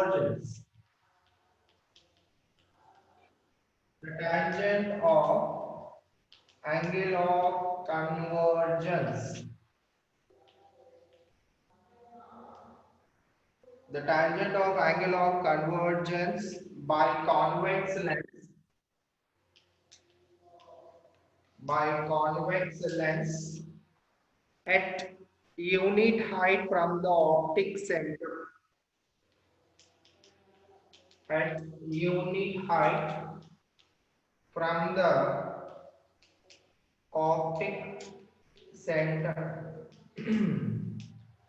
convergence. The tangent of angle of convergence. The tangent of angle of convergence by convex lens at unit height from the optic center. At unit height from the optic center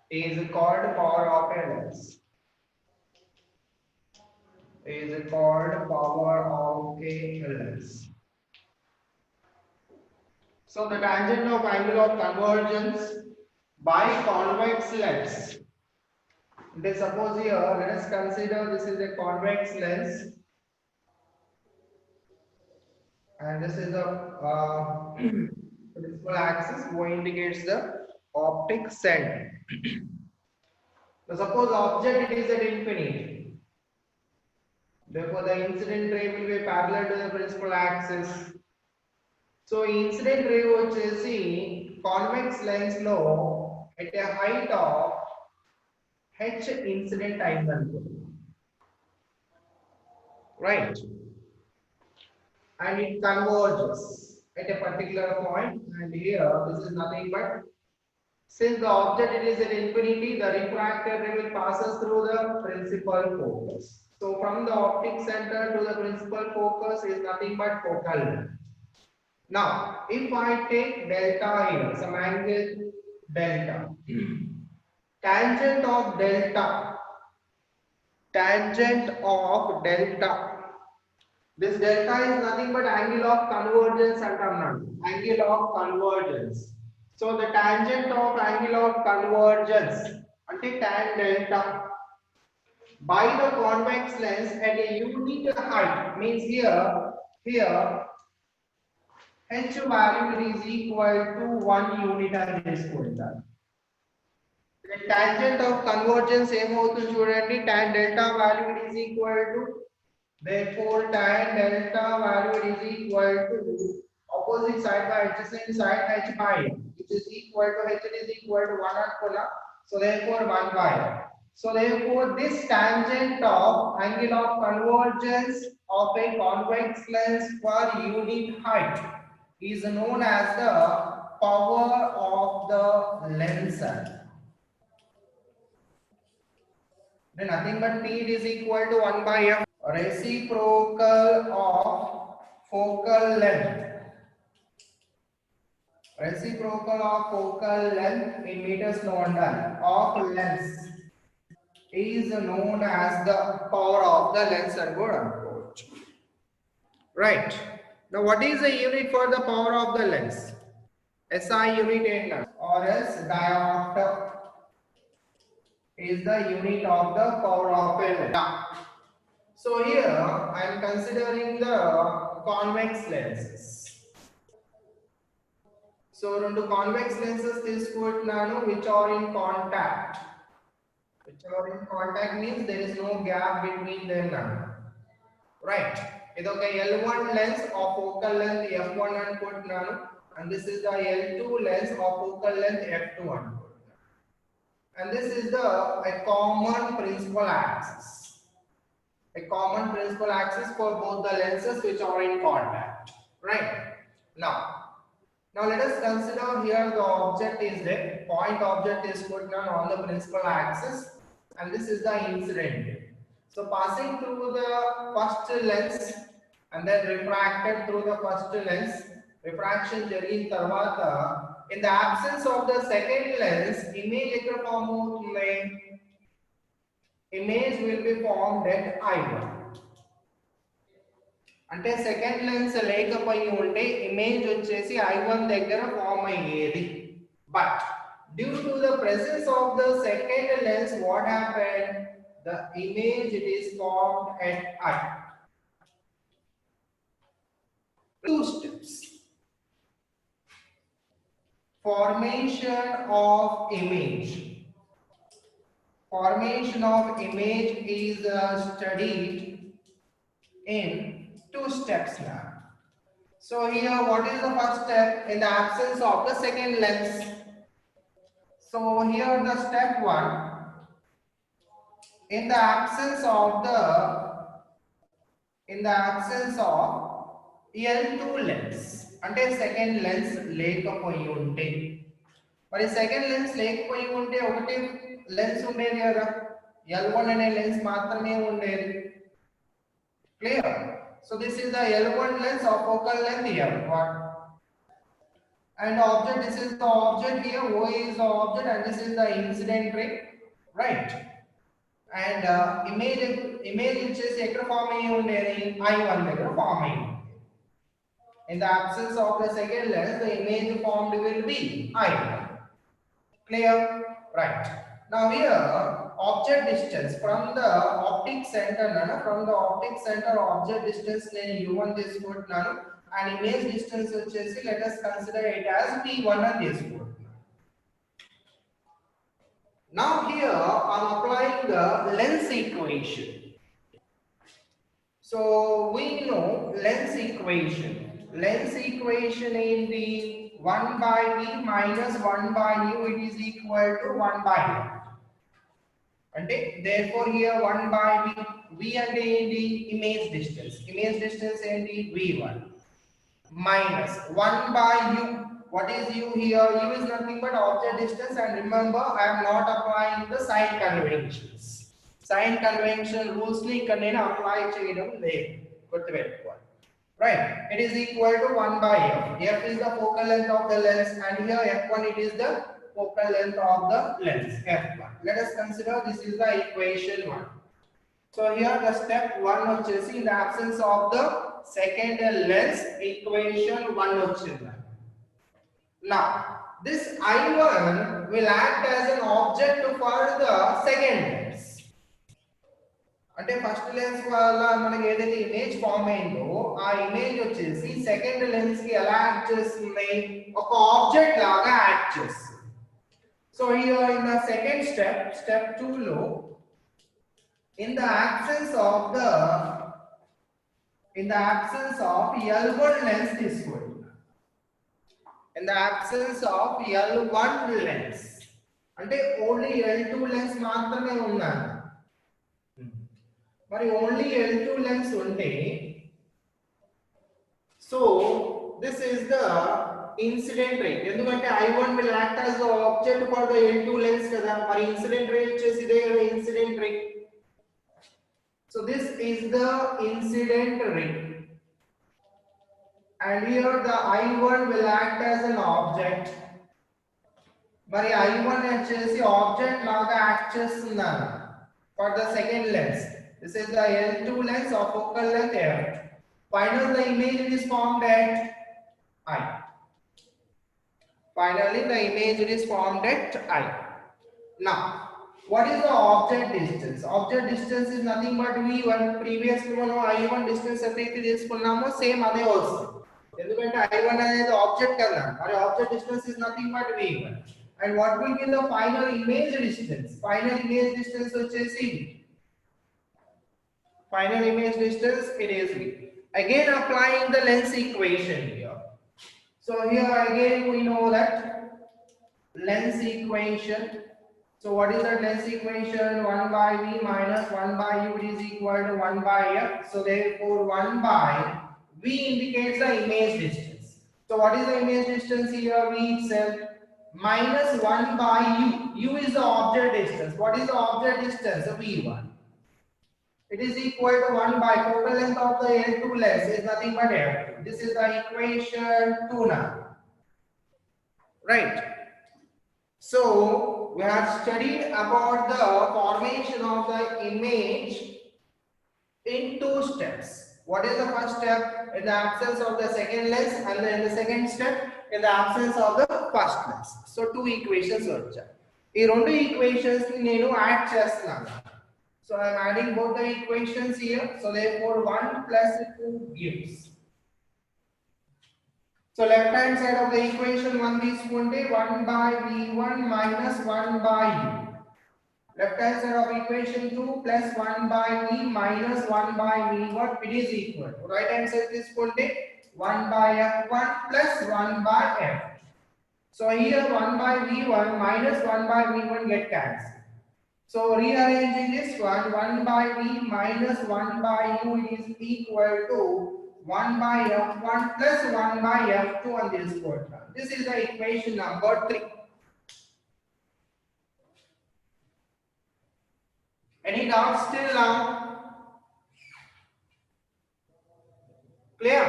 is called power of a lens. Is called power of a lens. So the tangent of angle of convergence by convex lens. Let suppose here, let us consider this is a convex lens, and this is the principal axis which indicates the optic center. So suppose object it is at infinity. Therefore, the incident ray will be parallel to the principal axis. So incident ray వచ్చేసి convex lens లో at a height of h incident అయిందనుకో, right, and it converges at a particular point, and here this is nothing but, since the object it is at infinity, the refracted ray will passes through the principal focus. So from the optic center to the principal focus is nothing but focal length. Now, if I take delta here, some angle delta, tangent of delta, this delta is nothing but angle of convergence angle of convergence. So the tangent of angle of convergence ante tan delta by the convex lens at a unit height means here h value is equal to 1 unit అని తీసుకుంటారు. The tangent of convergence ఏమవుతుంది చూడండి, tan delta value is equal to, therefore tan delta value is equal to opposite side by adjacent side h by, which is equal to h is equal to 1 అనుకున్నా, so therefore 1 by. So therefore this tangent of angle of convergence of a convex lens per unit height is known as the power of the lens. Then nothing but P is equal to 1 by f, reciprocal of focal length. Reciprocal of focal length in meters known of lens is known as the power of the lens and good approach. Right. Now what is the unit for the power of the lens? SI unit and or as diopter is the unit of the power of a lens. So here I am considering the convex lenses. So రెండు convex lenses తీసుకుంటున్నాను which are in contact. Which are in contact means there is no gap between them now. Right. ఇదొక L1 lens of focal length f1 అనుకుంటున్నాను, and this is the L2 lens of focal length f2 అనుకుంటున్నాను. And this is a common principal axis. A common principal axis for both the lenses which are in contact. Right. Now let us consider here the object is there. Point object is put on the principal axis, and this is the incident ray. So passing through the first lens and then refracted through the first lens, refraction జరిగిన తర్వాత, in the absence of the second lens, image ఎక్కడ form అవుతుంది? Image will be formed at I1. అంటే second lens లేకపోయి ఉంటే image వచ్చేసి I1 దగ్గర form అయ్యేది. But due to the presence of the second lens what happen, the image it is formed at I. Two steps. Formation of image. formation of image is studied in two steps now. So here, what is the first step? In the absence of the second lens. So here the step one, in the absence of L2 lens, అంటే second lens లేకపోయి ఉంటే, మరి second lens లేకపోయి ఉంటే ఒకటి lens ఉండేది కదా, L1 అనే లెన్స్ మాత్రమే ఉండేది. Clear? So this is the L1 lens of focal length L1, and object, this is the object here, O is the object and this is the incident ray, right? And image వచ్చేసి ఎక్కడ form అయ్యి ఉండేది, I1 దగ్గర form అయ్యి. In the absence of the second lens, the image formed will be I1. Clear? Right. Now here, object distance from the optic center, object distance నేను U1 తీసుకుంటున్నాను, and image distance వచ్చేసి let us consider it as P1 అని తీసుకుంటున్నాను. Now here I am applying the lens equation. So we know lens equation. Lens equation in the 1 by V minus 1 by U, it is equal to 1 by U. And therefore here 1 by V and the image distance and the V1 minus 1 by U. What is U here? U is nothing but object distance, and remember I am not applying the sign conventions. Sign convention rules ni ikkada nenu apply cheyadam ledhu, gurtu pettukoవాలి. Right, it is equal to 1 by F. F is the focal length of the lens, and here F1, it is the focal length of the lens, F1. Let us consider this is the equation 1. So here the step 1 వచ్చేసి in the absence of the second lens, equation 1 వచ్చింది. Now this I1 will act as an object for the second lens. అంటే first lens వల్ల మనకి ఏదైతే image form అయిందో ఆ image వచ్చేసి second lens కి ఎలా యాక్ట్ చేస్తుంది, ఒక ఆబ్జెక్ట్ లాగా యాక్ట్ చేస్తుంది. So here in the second step 2 లో in the absence of L1 lens తీసుకుంటున్నా. In the absence of L1 lens అంటే ఓన్లీ L2 lens మాత్రమే ఉన్నాను. మరి ఓన్లీ L2 లెన్స్ ఉంటే, so this is the incident ray, ఎందుకంటే I1 will act as the object for the L2 lens కదా, మరి incident ray వచ్చేసి ఇదే కదా incident ray. So this is the incident ray, and here the I1 will act as an object. మరి I1 వచ్చేసి object లాగా act చేస్తున్నాను for the second lens. This is the L2 lens of focal length F. Finally, the image is formed at I. Now, what is the object distance? Object distance is nothing but V1. Previously, మనం I1 distance ఎప్పుడైతే తీసుకున్నామో same అదే వస్తుంది, ఎందుకంటే I1 అనేది object కదా, మరి object distance is nothing but V1. And what will be the final image distance? Final image distance వచ్చేసి it is V. Again applying the lens equation here. So here again we know that lens equation. So what is that lens equation? 1 by V minus 1 by U is equal to 1 by F. So therefore 1 by V indicates the image distance. So what is the image distance here? V itself minus 1 by U. U is the object distance. What is the object distance? V1. It is equal to 1 by focal length of the L2 lens is nothing but F2. This is the equation 2 now. Right. So we have studied about the formation of the image in two steps. What is the first step? In the absence of the second lens, and then the second step in the absence of the first lens. So two equations వచ్చాయి. ఈ రెండు equations ని నేను add చేస్తున్నాను. So I am adding both the equations here. So therefore 1 plus 2 gives. So left hand side of the equation 1 తీసుకుంటే 1 by V1 minus 1 by U. left hand side of equation 2 plus 1 by v minus 1 by v what it is equal to right hand side తీసుకుంటే 1 by f1 plus 1 by f. So here 1 by v1 minus 1 by v1 get cancelled. So rearranging this one 1 by v minus 1 by u is equal to 1 by f1 plus 1 by f2 on this quadrant. This is the equation number 3. Any doubts till now? Clear?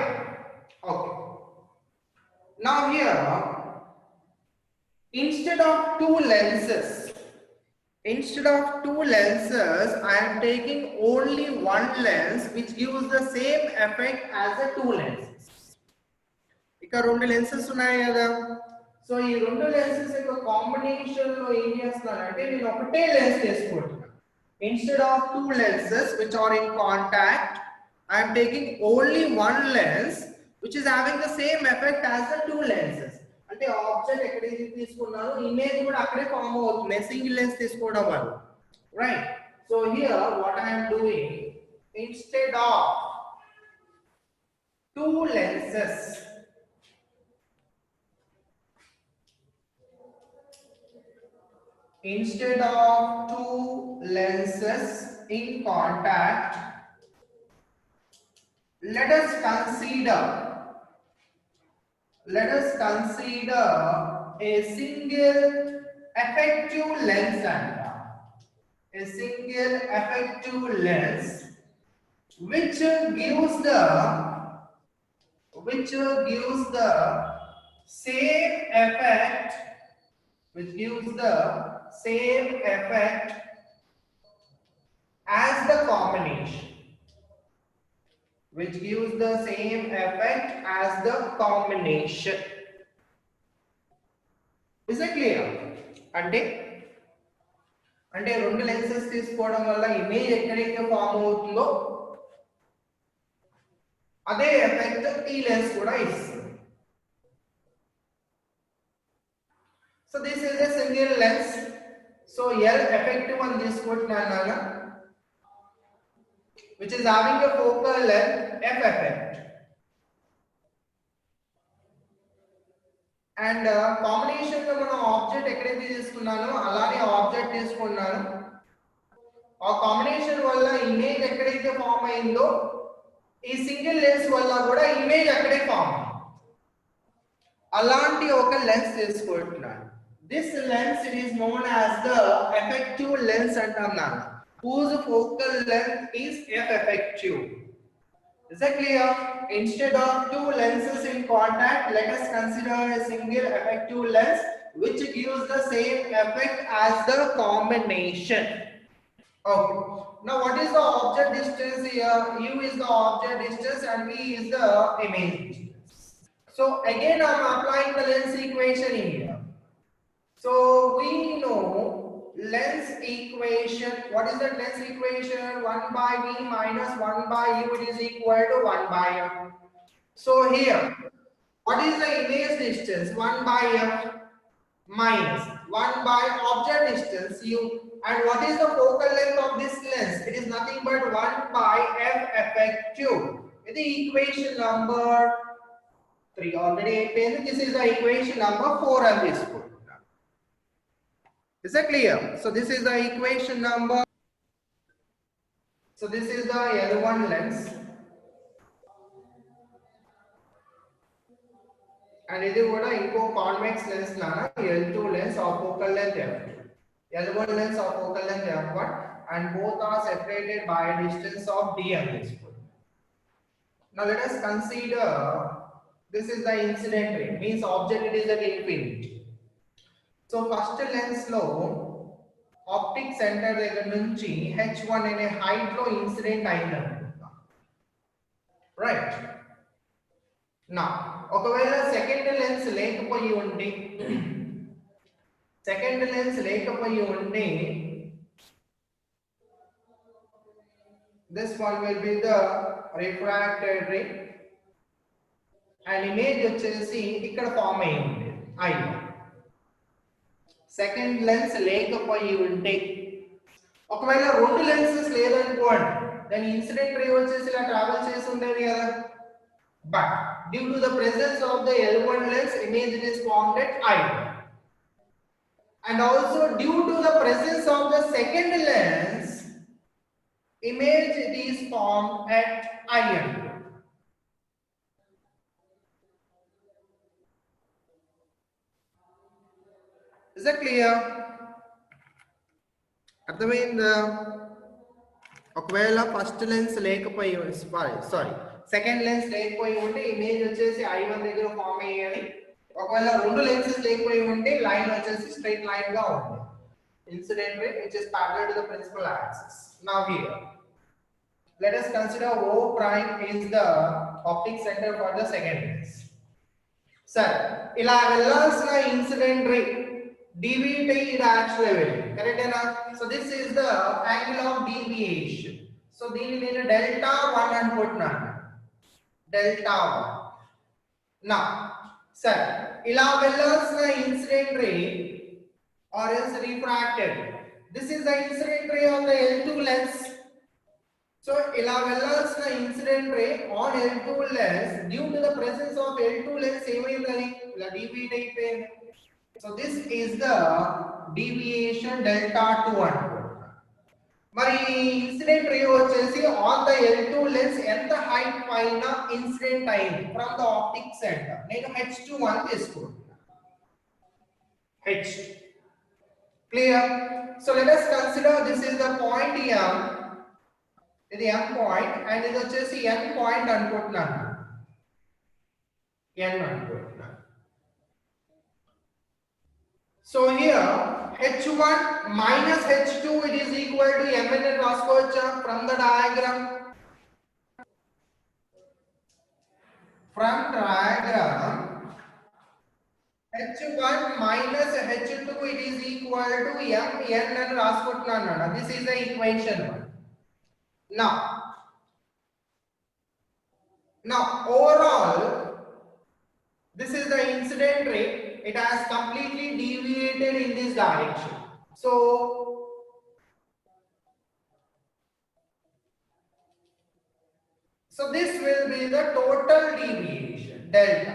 Okay. Now here, instead of two lenses, I am taking only one lens which gives the same effect as the two lenses. ఇక్కడ రెండు lenses ఉన్నాయి కదా. So ఈ రెండు lenses యొక్క combination లో ఏం చేస్తున్నానంటే నేను ఒకటే lens తీసుకుంటున్నాను. Instead of two lenses which are in contact, I am taking only one lens which is having the same effect as the two lenses. అంటే ఆబ్జెక్ట్ ఎక్కడైతే తీసుకున్నానో ఇమేజ్ కూడా అక్కడే ఫామ్ అవుతుంది సింగిల్ లెన్స్ తీసుకోవడం వల్ల, right? So here what I am doing, instead of two lenses, instead of two lenses in contact, let us consider a single effective lens which gives the same effect as the combination, is it clear? అంటే రెండు lenses తీసుకోవడం వల్ల image ఎక్కడైతే form అవుతుందో అదే effect ఈ lens కూడా ఇస్తుంది. So this is a single lens. So L effective అని తీసుకుంటున్నాను, which is having a focal length f effect, and combination లో మనం ఆబ్జెక్ట్ ఎక్కడైతే తీసుకున్నానో అలానే ఆబ్జెక్ట్ తీసుకున్నాను. ఆ కాంబినేషన్ వల్ల ఇమేజ్ ఎక్కడైతే ఫామ్ అయిందో ఈ సింగిల్ లెన్స్ వల్ల కూడా ఇమేజ్ అక్కడే ఫామ్ అయింది. అలాంటి ఒక లెన్స్ తీసుకుంటున్నాను. This lens is known as the effective lens అంటున్నాను, whose focal length is f effective. Is that clear? Instead of two lenses in contact, let us consider a single effective lens which gives the same effect as the combination. Okay. Now what is the object distance here? U is the object distance and V is the image distance. So again I am applying the lens equation here. So we know lens equation. What is the lens equation? 1 by v minus 1 by u, it is equal to 1 by f. So here, what is the image distance? 1 by f minus 1 by object distance u. And what is the focal length of this lens? It is nothing but 1 by f effective. This is equation number 3. Already explained. This is the equation number 4 and this one. Is that clear? So this is the equation number. So this is the L1 lens, and ఇది కూడా ఇంకో convex lens లాగా L2 lens of focal length f2. L1 lens of focal length f1, and both are separated by a distance of d and this one. Now let us consider this is the incident ray, means object it is at infinity. So first lens లో optic centre దగ్గర నుంచి h1 అనే height లో incident అయింది అనుకుందాం, right? నా ఒకవేళ second lens లేకపోయి ఉంటే this one will be the refracted ray, and image వచ్చేసి ఇక్కడ ఫామ్ అయి ఉండేది I. సెకండ్ లెన్స్ లేకపోయి ఉంటే ఒకవేళ రెండు లెన్సెస్ లేదనుకోండి then ఇన్సిడెంట్ రే వచ్చేసి ఇలా ట్రావెల్ చేసి ఉండేది కదా. But due to the presence of the L1 lens, image is formed at I1. And also due to the presence of the second lens, image is formed at IN. Is that clear? అర్థమైందా? ఒకవేళ first lens లేకపోయి sorry second lens లేకపోయి ఉంటే image వచ్చేసి I1 దగ్గర form అయ్యేది. ఒకవేళ రెండు లెన్సెస్ లేకపోయి ఉంటే లైన్ వచ్చేసి స్ట్రైట్ లైన్ గా ఉంటుంది. Incident ray which is parallel to the principal axis. Now here, let us consider O prime is the optic center for the second lens. Sir, ఇలా వెళ్ళాల్సిన ఇన్సిడెంట్ రే deviate అయ్యి ఇది actual వెళ్ళింది, కరెక్టేనా? So this is the angle of deviation. So దీన్ని నేను delta 1 అనుకుంటున్నాను, delta 1. నా సర్ ఇలా వెళ్ళాల్సిన incident ray or else refracted, this is the incident ray on the L2 lens. So ila vellalsina incident ray on L2 lens, due to the presence of L2 lens emaindani ila deviate ayipindi. So this is the deviation delta 2 అనుకుంటా. మరి incident ray వచ్చేసి on the L2 lens ఎంత height పైన incident అయింది from the optic center, నేను h21 తీసుకుంటున్నా, h. Clear? So let us consider this is the point M. ఇది M point and ఇది వచ్చేసి N point అనుకుంటున్నాను, N అనుకుంటున్నాను. So here H1 minus H2 it is equal to M అని రాసుకోవచ్చా from the diagram? From diagram H1 minus H2 it is equal to Mn అని రాసుకుంటున్నాను అన్న. This is the equation 1. Now overall this is the incident ray, it has completely deviated in this direction. So this will be the total deviation delta.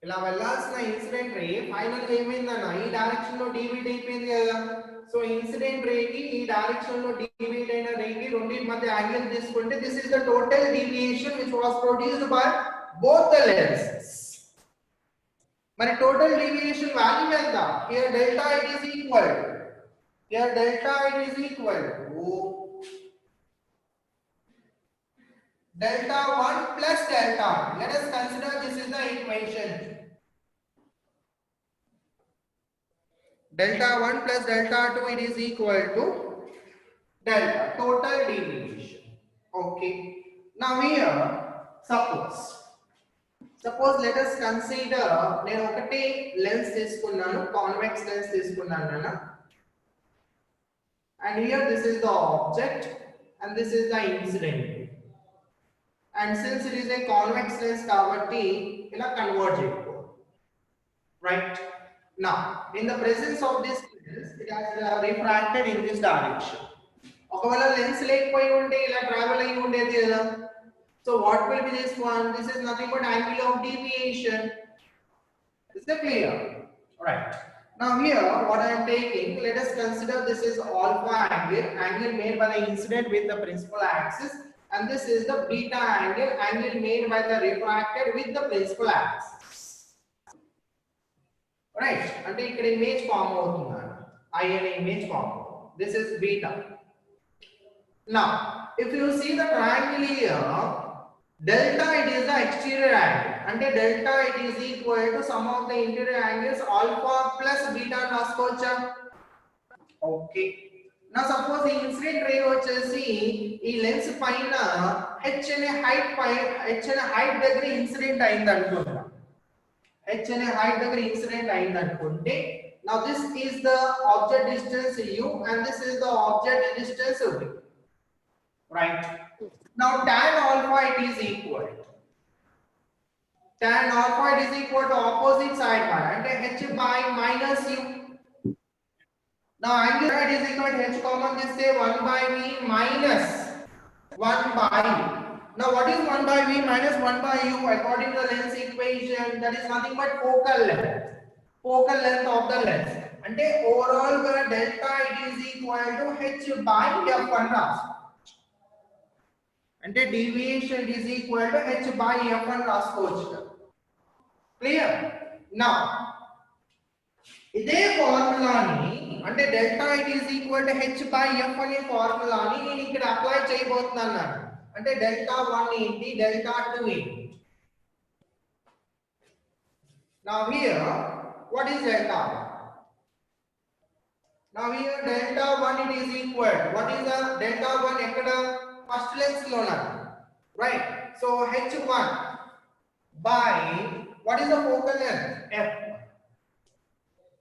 ఇలా వెళ్ళాల్సిన incident ray final గా ఏమైందన్న ఈ direction లో deviate అయిపోయింది కదా. So incident ray కి ఈ direction లో డీవియేట్ అయిన రే కి రెండింటి మధ్య యాంగిల్ తీసుకుంటే this is the total deviation which was produced by both the lenses. మరి టోటల్ డీవియేషన్ వాల్యూ ఎంత? Here delta it is equal, here delta it is equal to delta 1 plus delta 1. Let us consider this is the equation. Delta 1 plus delta 2 it is equal to delta total deviation. Okay. Now here suppose let us consider నేను ఒకటే lens తీసుకున్నాను, convex lens తీసుకున్నాను నాన్న, and here this is the object and this is the incident. And since it is a convex lens kabatti ila convert cheyako, right? Now in the presence of this lens it has refracted in this direction. ఒకవేళ lens లేకపోయి ఉంటే ఇలా travel అయ్యి ఉండేది కదా. So what will be this one? This is nothing but angle of deviation. Is that clear? Right. Now here what I am taking, let us consider this is alpha angle made by the incident with the principal axis, and this is the beta angle made by the refracted with the principal axis. Right? అంటే ఇక్కడ image form అవుతుంది, I అనే image form. This is beta. Now if you see the triangle here, delta it is the exterior angle, అంటే delta it is equal to sum of the interior angles alpha plus beta రాసుకోవచ్చా? Okay. Now suppose the incident ray వచ్చేసి ఈ lens పైన h అనే height దగ్గర incident అయింది అనుకుందాం, h అనే height దగ్గర ఇన్సిడెంట్ అయింది అనుకుంటే, now this is the object distance u and this is the object distance v, right? Now tan alpha it is equal to opposite side by అంటే h by minus u. Now angle side is equal to h common, this say 1 by v minus 1 by u. Now what is 1 by v minus 1 by u according to the lens equation? That is nothing but focal length. Focal length of the lens. అంటే overall గా delta it is equal to h by f1 రాసుకో. అంటే deviation is equal to h by f1 రాసుకోవచ్చు. Clear? Now ఇదే ఫార్ములాని అంటే delta it is equal to h by f అనే ఫార్ములాని నేను ఇక్కడ అప్లై చేయబోతున్నాను. అంటే డెల్టా 1 ఏంటి, డెల్టా 2 ఏంటి. Now here what is delta 1? Now here delta 1 it is equal, what is the delta 1 ఎక్కడ ఫస్ట్ లెన్స్ లో ఉన్నది, right? So h1 by what is the focal length, f.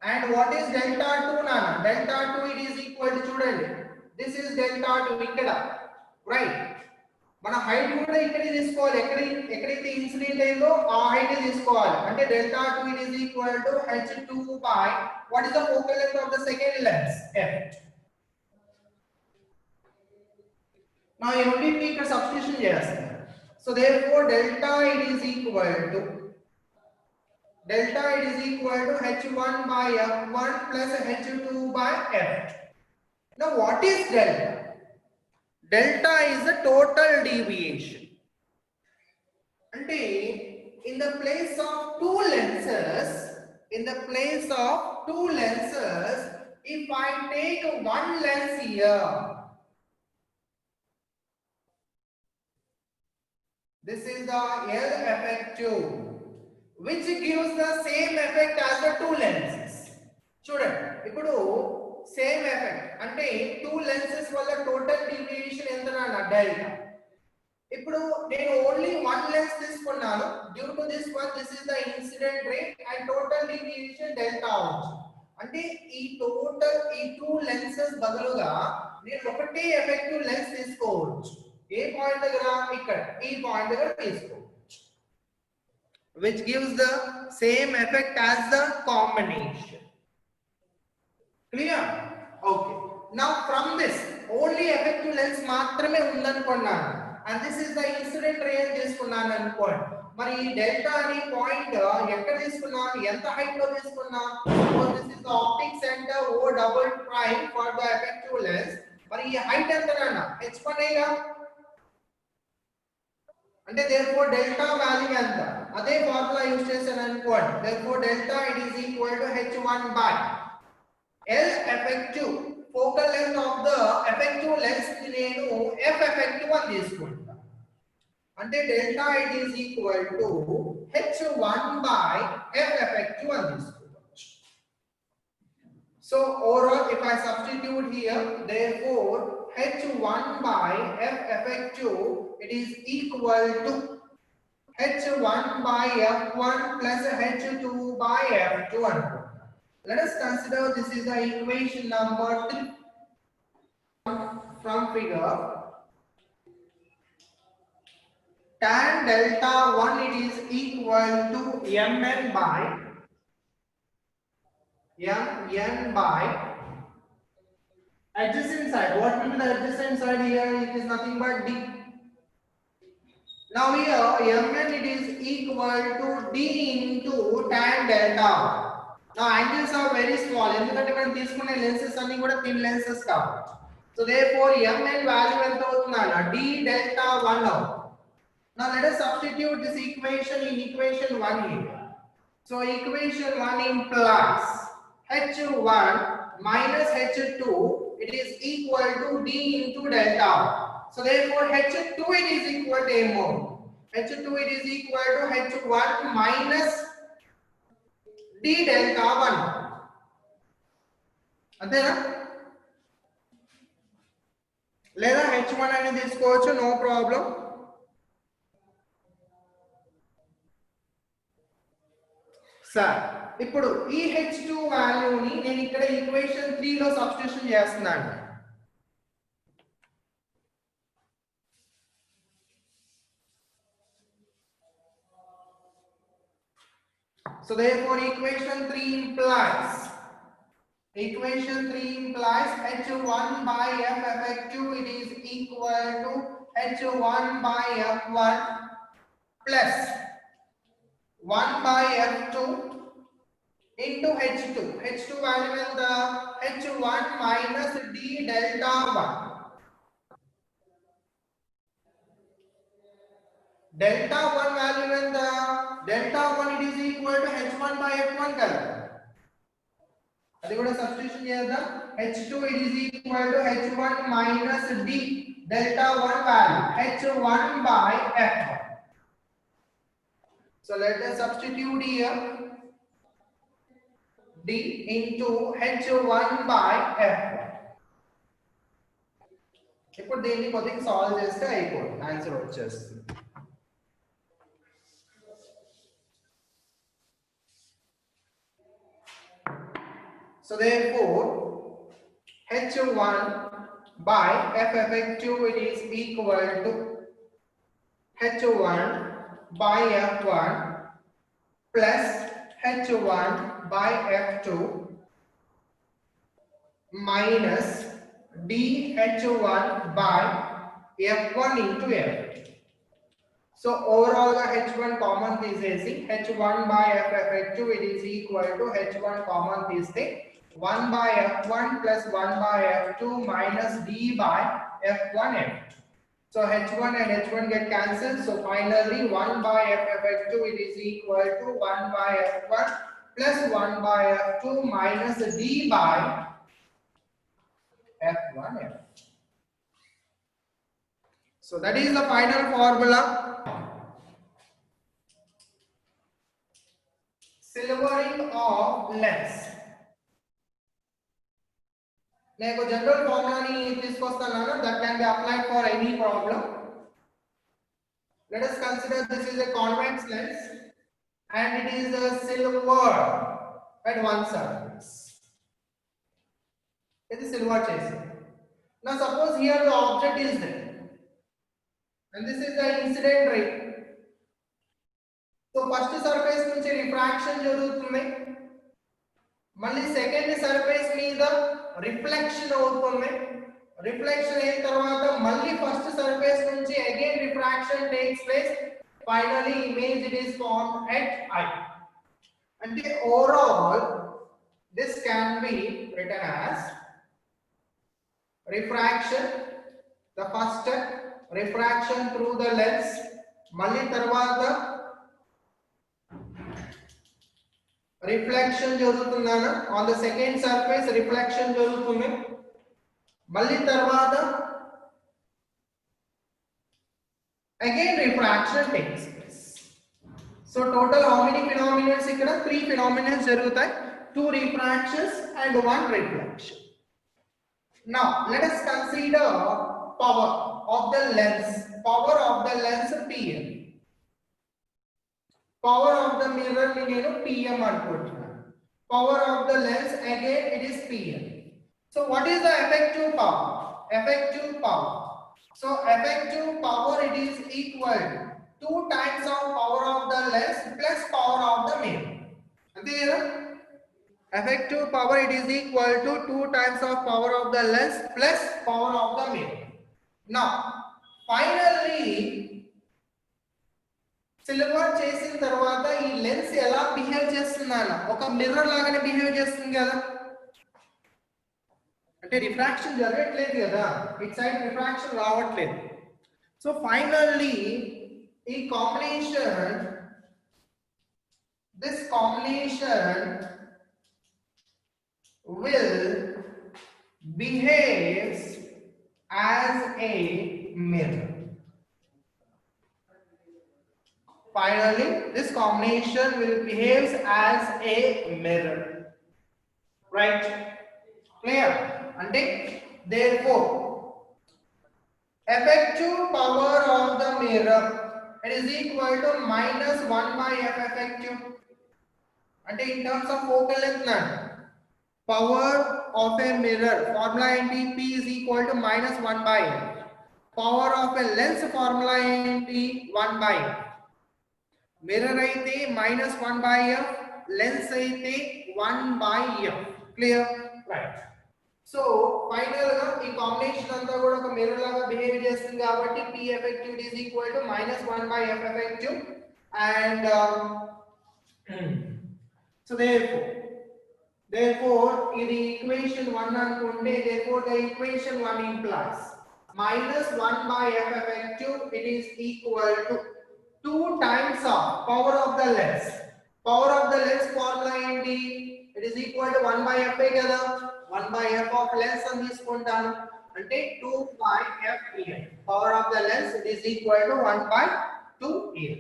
And what is delta 2 nana? Delta 2 it is equal to చూడండి, this is delta 2 ఇక్కడ, right? మన height కూడా ఇక్కడ తీసుకోవాలి, ఎక్కడైతే ఇన్సిడెంట్ అయిందో ఆ హైట్ తీసుకోవాలి. అంటే delta 2 it is equal to h2 by what is the focal length of the second lens, f. Now ఈ రెండింటిని ఇక్కడ సబ్స్టిట్యూషన్ చేస్తాం. So therefore delta it is equal to h1 by f1 plus h2 by f. Now what is delta? Delta is the total deviation. Ante in the place of two lenses, if I take one lens here, this is the L effective, which gives the same effect as the two lenses. చూడండి ఇప్పుడు same effect అంటే two lenses వల్ల total deviation ఎంత అన్న delta. ఇప్పుడు నేను only one lens తీసుకున్నాను, due to this one this is the incident ray and total deviation delta అవచ్చు. అంటే ఈ టూ లెన్సెస్ బదులుగా నేను ఒకటే ఎఫెక్టివ్ లెన్స్ తీసుకోవచ్చు. ఏ పాయింట్ దగ్గర, ఇక్కడ ఈ పాయింట్ దగ్గర తీసుకోవచ్చు, which gives the same effect as the combination. Clear? Okay. Now from this only effective lens మాత్రమే ఉందనుకున్నాను and this is the incident ray తీసుకున్నాను అనుకోండి. మరి ఈ డెల్టా అనే పాయింట్ ఎక్కడ తీసుకున్నాను, ఎంత హైట్ లో తీసుకున్నా? So this is the optic center O double prime for the effective lens. మరి ఈ హైట్ ఎంత నాన్న, h1 ఏగా. అంటే therefore delta value ఎంత, అదే ఫార్ములా యూస్ చేశాను అనుకోండి. therefore delta it is equal to h1 by L effective, focal length of the effective lens నేను f effective అని తీసుకుంటా. అంటే delta it is equal to h1 by f effective అని తీసుకోవచ్చు. So overall if I substitute here, therefore h1 by f effective it is equal to h1 by f1 plus h2 by f2 అనుకుంటా. Let us consider this is the equation number 3 from figure. Tan delta 1 it is equal to mn by adjacent side. What will be the adjacent side here? It is nothing but d. Now here mn it is equal to d into tan delta. Now angles are very small ఎందుకంటే మనం తీసుకునే lenses అన్ని కూడా thin lenses కాబట్టి. So therefore mn value ఎంత అవుతుందన్న d delta 1 అవుతుంది. Now let us substitute this equation in equation 1 here. So equation 1 implies h1 minus h2 it is equal to d into delta. So therefore h2 it is equal to m more. h2 it is equal to h1 minus d delta 1. అంతేనా? లేదా h1 అనేది తీసుకోవచ్చు, no problem. Sir ఇప్పుడు ఈ h2 వాల్యూని నేను ఇక్కడ equation 3 లో సబ్స్టిట్యూషన్ చేస్తున్నాను. So therefore equation 3 implies Equation 3 implies H1 by F effective it is equal to H1 by F1 plus 1 by F2 into H2. H2 value is the H1 minus D delta 1. Delta 1 value is the delta 1 it is equal to H1 by F1 color. అది కూడా substitution చేద్దాం h2 it is equal to h1 minus d delta 1 value h1 by f1. So let us substitute here d into h1 by f1. ఇప్పుడు దీన్ని కొద్దిగా solve చేస్తే అయిపోతుంది answer వచ్చేస్తుంది. So therefore h1 by f effective it is equal to h1 by f1 plus h1 by f2 minus dh1 by f1 into f2. So overall h1 common తీసేసి h1 by f effective it is equal to h1 common తీస్తే 1 by f1 plus 1 by f2 minus d by f1 f2. So h1 and h1 get cancelled. So finally 1 by f effective it is equal to 1 by f1 plus 1 by f2 minus d by f1 f2. So that is the final formula. Silvering of lens. నేను general ఫార్ములాని తీసుకొస్తాను that can be applied for any problem. Let us consider this is a convex lens and it is a silver at one surface. It is silver chase. Now suppose here the object is there and this is the incident ray. So first surface నుంచి refraction జరుగుతుంది, మళ్ళీ second surface మీద reflection అవుతుంది. Reflection అయిన తర్వాత మళ్ళీ first surface నుంచి again refraction takes place. Finally image it is formed at eye. అంటే overall this can be written as refraction, the first step refraction through the lens, మళ్ళీ తర్వాత reflection జరుగుతుందన్న on the second surface reflection జరుగుతుంది, మళ్ళీ తర్వాత again refraction takes place. So total how many phenomenons ఇక్కడ 3 phenomenons జరుగుతాయి, 2 refractions and 1 reflection. Now let us consider power of the lens. Power of the lens PM. Power of the mirror ni nenu PM anukuntunna. Power of the lens again it is PM. So what is the effective power? Effective power. So effective power it is equal to 2 times of power of the lens plus power of the mirror. Ante kada effective power it is equal to 2 times of power of the lens plus power of the mirror. Now finally silver చేసిన తర్వాత ఈ lens ఎలా behave చేస్తుందన్న ఒక mirror లాగానే behave చేస్తుంది కదా, అంటే refraction జరగట్లేదు కదా, ఇట్ సైడ్ రిఫ్రాక్షన్ రావట్లేదు. సో ఫైనల్లీ ఈ combination this combination will behaves as a mirror. Finally, this combination will behaves as a mirror. Right? Clear? Ante therefore, effective power of the mirror it is equal to minus 1 by f effective. Ante in terms of focal length na power of a mirror formula enti p is equal to minus 1 by f. Power of a lens formula enti 1 by f. Mirror అయితే -1 by f, lens అయితే 1 by f. Clear? Right. So final గా ఈ combination అంతా కూడా ఒక mirror లాగా behave చేస్తుంది కాబట్టి P effective is equal to -1 by F effective and so therefore ఇది equation 1 అనుకుంటే therefore the equation 1 implies -1 by F effective it is equal to 2 times of power of the lens. Power of the lens formula ఏంటి? It is equal to 1 by F కదా, 1 by F of lens అని తీసుకుంటాను అంటే 2 by F here. Power of the lens it is equal to 1 by 2 here.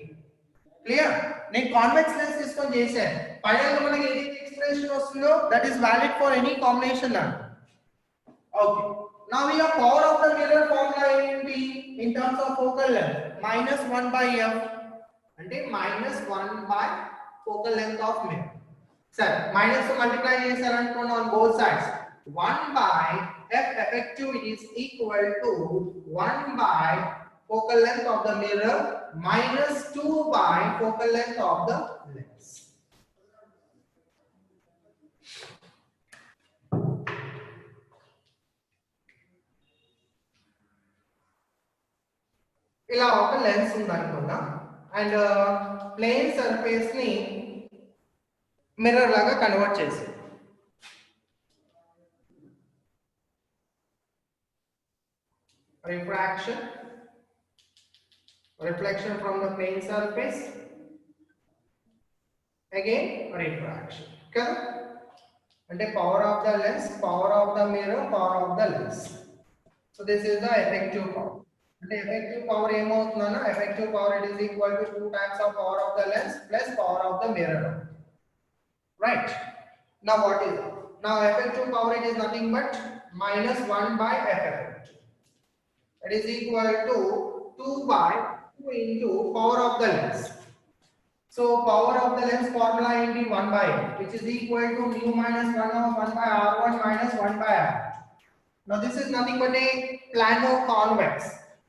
Clear? నేను convex lens తీసుకొని చేశాను. Final గా మనకి ఏది ఎక్స్ప్రెషన్ వస్తుందో that is valid for any combination now. Okay. Now we have power of the mirror formula ఏంటి in terms of focal length -1 by F అంటే -1 by focal length of mirror. Sir, minus to multiply చేశారనుకోండి on both sides 1 by F effective is equal to 1 by focal length of the mirror minus 2 by focal length of the lens. ఇలా ఒక lens ఉంది అనుకుందాం and plane surface ని mirror లాగా convert చేసి reflection from the plane surface, again refraction కదా అంటే power of the lens, power of the mirror, power of the lens. So this is the effective power. అంటే effective power ఏమవుతుందన్న effective power it is equal to 2 times of power of the lens plus power of the mirror. Right. Now what is it? Now effective power it is nothing but -1 by F effective. It is equal to 2 by 2 into power of the lens. So power of the lens formula into 1 by F, which is equal to mu minus 1 of 1 by R1 minus 1 by R. Now this is nothing but a plano convex.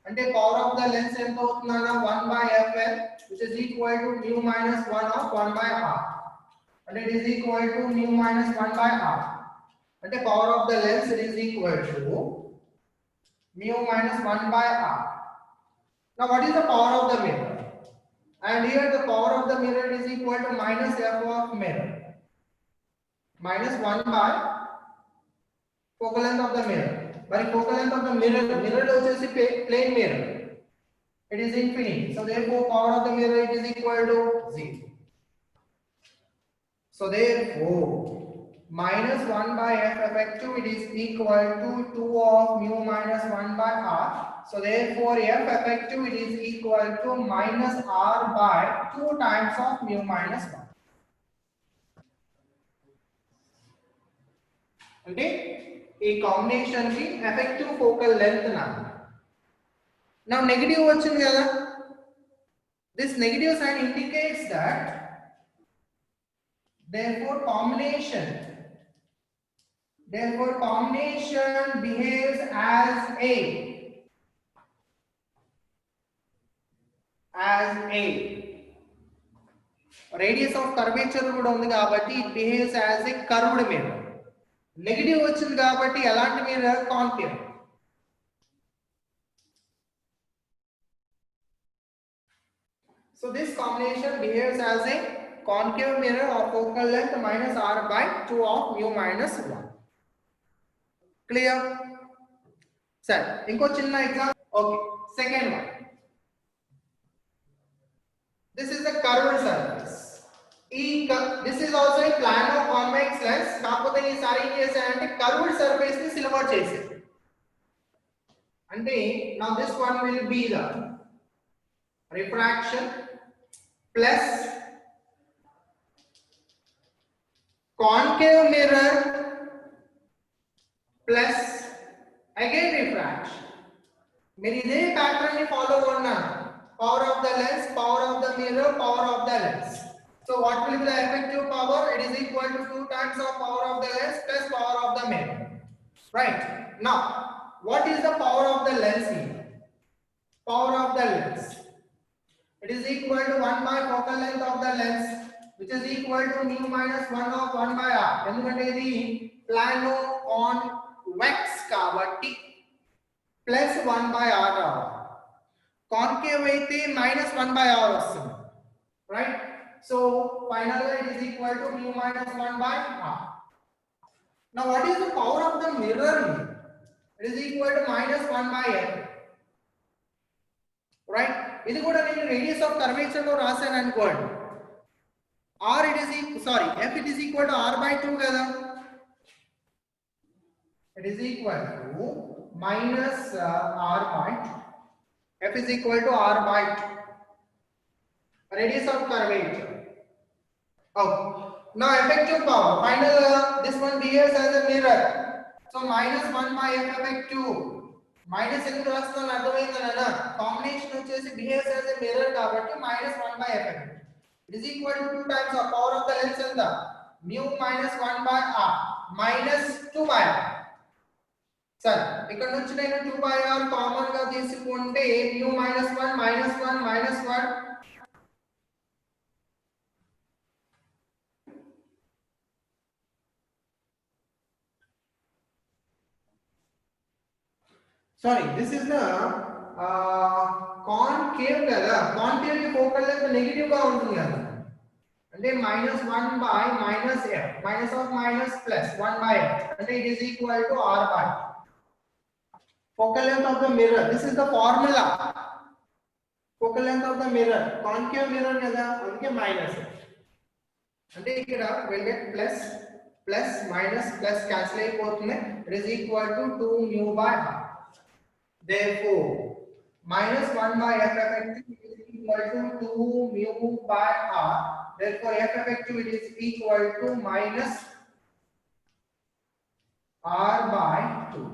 And the power of the lens is 1 by Fl, which is equal to mu minus 1 of 1 by R. And it is equal to mu minus 1 by R. And the power of the lens it is equal to mu minus 1 by R. Now what is the power of the mirror? And here the power of the mirror is equal to minus F of mirror. Minus 1 by focal length of the mirror. By focal length of the mirror is a plane mirror. It is infinite. So therefore power of the mirror it is equal to 0. So therefore minus 1 by F effective it is equal to 2 of mu minus 1 by R. So therefore F effective it is equal to minus R by 2 times of mu minus 1. అంటే ఈ combination కి effective focal length నా negative వచ్చింది కదా, this negative sign indicates that therefore combination behaves as a radius of curvature కూడా ఉంది కాబట్టి it behaves as a curved mirror. Negative వచ్చింది కాబట్టి ఎలాంటి mirror? Concave. So this combination behaves as a concave mirror of focal length minus R by 2 of mu minus 1. Clear? Sir, inko chinna example. Okay, second one. This is a curved surface. This is also a plano convex lens. కాకపోతే ఈ సారి ఏం చేశానంటే curved surface ని silhouette చేశాను. అంటే now this one will be the refraction plus concave mirror plus again refraction. మీరు ఇదే pattern ని ఫాలో అవ్వండి. Power of the lens, power of the mirror, power of the lens. So what will be the effective power? It is equal to 2 times of power of the lens plus power of the mirror. Right. Now, what is the power of the lens here? Power of the lens. It is equal to 1 by focal length of the lens, which is equal to mu minus 1 of 1 by R. ఎందుకంటే ఇది plano convex కాబట్టి plus 1 by r రావాలి. Concave అయితే minus 1 by r వస్తుంది, right? So final గా it is equal to mu minus 1 by r. Now what is the power of the mirror? It is equal to minus 1 by f, right? ఇది కూడా నేను radius of curvature లో రాశాను అనుకోండి. r it is sorry f it is equal to r by 2 కదా. It is equal to minus r by 2. F is equal to r by 2. Radius of curvature. Oh, now effective power. Final this one behaves as a mirror. So minus 1 by f effective. Minus ఎందుకు రాస్తాను అర్థమైందనా? Combination వచ్చేసి behaves as a mirror కాబట్టి minus 1 by f effective. It is equal to 2 times the power of the lens ఎంత? Mu minus 1 by r minus 2 by r. సరే, ఇక్కడ నుంచి నేను 2 by r common గా తీసుకుంటే mu minus 1 minus 1 minus 1. Sorry, this is the concave కదా. Concave కి focal length negative గా ఉంటుంది కదా, అంటే minus 1 by minus f, minus of minus plus 1 by f, అంటే it is equal to r by focal length of the mirror. This is the formula. Focal length of the mirror, concave mirror కదా, అందుకే minus. అంటే ఇక్కడ we'll get plus plus minus plus cancel అయిపోతుంది. It is equal to 2 mu by r. Therefore minus 1 by f effective is equal to 2 mu by r. Therefore f effective it is equal to minus r by 2.